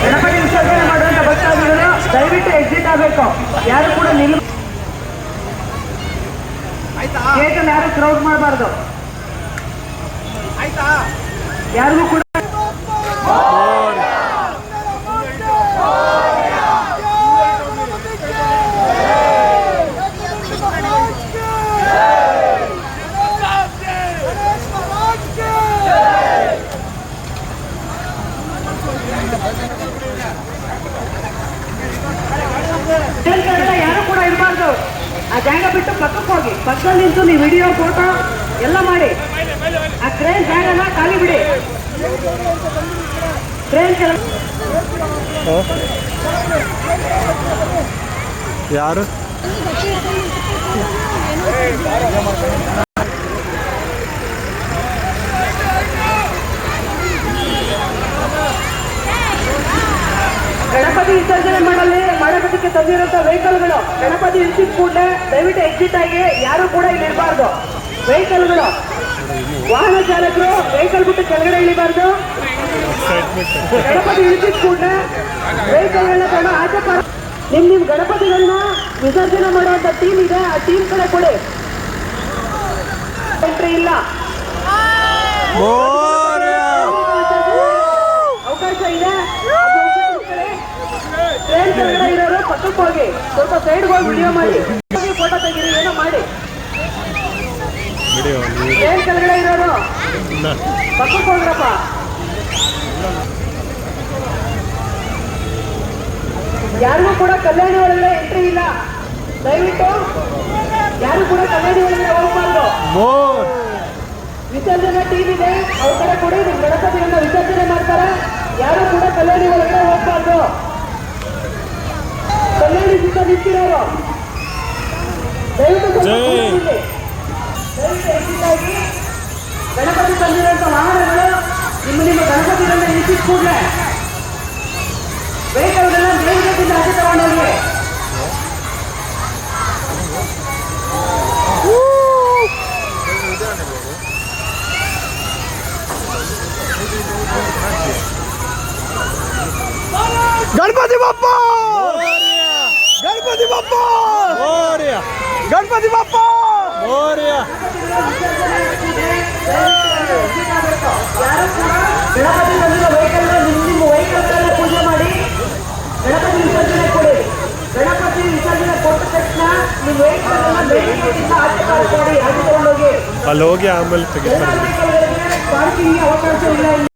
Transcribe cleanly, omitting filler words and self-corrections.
ಗಣಪತಿ ವಿಸರ್ಜನೆ ಮಾಡುವಂತ ಭಕ್ತಾದಿಗಳು ದಯವಿಟ್ಟು ಎಕ್ಸಿಟ್ ಆಗಬೇಕು. ಯಾರು ಕೂಡ ಗೇಟಲ್ಲಿ ಯಾರು ಕ್ರೌಡ್ ಮಾಡಬಾರ್ದು. ಯಾರಿಗೂ ಕೂಡ ಯಾರು ಕೂಡ ಇರಬಾರ್ದು. ಆ ಜಾಗ ಬಿಟ್ಟು ಪಕ್ಕಕ್ಕೆ ಹೋಗಿ, ಪಕ್ಕದಲ್ಲಿ ನಿಂತು ನೀವು ವಿಡಿಯೋ ಫೋಟೋ ಎಲ್ಲ ಮಾಡಿ ಆ ಕ್ರೇನ್ ಜಾಗನ ಖಾಲಿ ಬಿಡಿ. ಕ್ರೇನ್ ಯಾರು ಗಣಪತಿ ವಿಸರ್ಜನೆ ಮಾಡೋದಕ್ಕೆ ತಂದಿರುವಂತ ವೆಹಿಕಲ್ಗಳು ಗಣಪತಿ ಇಳಿಸಿದ ಕೂಡಲೇ ದಯವಿಟ್ಟು ಎಕ್ಸಿಟ್ ಆಗಿ, ಯಾರು ಕೂಡ ಇಲ್ಲಿ ಇರಬಾರ್ದು. ವೆಹಿಕಲ್ಗಳು, ವಾಹನ ಚಾಲಕರು ವೆಹಿಕಲ್ ಬಿಟ್ಟು ಕೆಳಗಡೆ ಇಳಿಬಾರ್ದು. ಗಣಪತಿ ಇಳಿಸಿದ ಕೂಡಲೇ ವೆಹಿಕಲ್ಗಳನ್ನ ತಗೊಂಡು ಆಚೆ ನಿಮ್ ಗಣಪತಿಗಳನ್ನ ವಿಸರ್ಜನೆ ಮಾಡುವಂತ ಟೀಮ್ ಇದೆ, ಆ ಟೀಮ್ ಕಡೆ ಕೊಡಿ. ಎಂಟ್ರಿ ಇಲ್ಲ, ಅವಕಾಶ ಇದೆ. ಟ್ರೈನ್ ಕೆಳಗಡೆ ಇರೋರು ಪಕ್ಕಕ್ಕೆ ಹೋಗಿ, ಸ್ವಲ್ಪ ಸೈಡ್ಗೆ ಹೋಗಿ ವಿಡಿಯೋ ಮಾಡಿ, ಫೋಟೋ ತೆಗೀರಿ, ಏನೋ ಮಾಡಿ. ಟ್ರೈನ್ ಕೆಳಗಡೆ ಇರೋರು ಪಕ್ಕಕ್ಕೆ ಹೋಗ್ರಪ್ಪ. ಯಾರಿಗೂ ಕೂಡ ಕಲ್ಯಾಣಿ ಒಳಗಡೆ ಎಂಟ್ರಿ ಇಲ್ಲ. ದಯವಿಟ್ಟು ಯಾರು ಕೂಡ ಕಲ್ಯಾಣಿ ಒಳಗಡೆ ಹೋಗ್ಬಾರ್ದು. ವಿಸರ್ಜನೆ ಟೀಮ್ ಇದೆ, ಅವ್ರ ಕಡೆ ಕೊಡಿ. ನಿಮ್ ಗಣಪತಿಗಳನ್ನ ವಿಸರ್ಜನೆ ಮಾಡ್ತಾರೆ, ಯಾರು ಕೂಡ ಕಲ್ಯಾಣಿ ಒಳಗಡೆ ಹೋಗ್ಬಾರ್ದು. ಕಲ್ಯಾಣಿ ಸುತ್ತ ನಿಂತಿರೋರು ದಯವಿಟ್ಟು ಗಣಪತಿ ತಂದಿರುವಂತ ವಾಹನಗಳು ನಿಮ್ಮ ಗಣಪತಿಗಳನ್ನ ನಿಂತಿದ ಕೂಡಲೇ ವೆಹಿಕಲ್ಗಳನ್ನ ವೇಗದಿಂದ ಆಚೆ ತಗೊಂಡೋಗಿ. ಗಣಪತಿ ಬಪ್ಪ, ಗಣಪತಿ ಬಪ್ಪ, ಗಣಪತಿ ಬಪ್ಪ. ಗಣಪತಿ ಬಂದಿರೋ ವೆಹಿಕಲ್ ನಿಮ್ಮ ವೆಹಿಕಲ್ಗಳನ್ನ ಪೂಜೆ ಮಾಡಿ ಗಣಪತಿ ವಿಸರ್ಜನೆ ಕೊಡಿ. ಗಣಪತಿ ವಿಸರ್ಜನೆ ಕೊಟ್ಟ ತಕ್ಷಣ ನಿಮ್ಮ ವೆಹಿಕಲ್ ಆಚೆ ಮಾಡಿ ಆಚೆ ತಗೊಂಡೋಗಿ. ಅಲ್ಲಿ ಹೋಗಿ ಆಮೇಲೆ ಪಾರ್ಕಿಂಗ್ ಅವಕಾಶ ಇಲ್ಲ.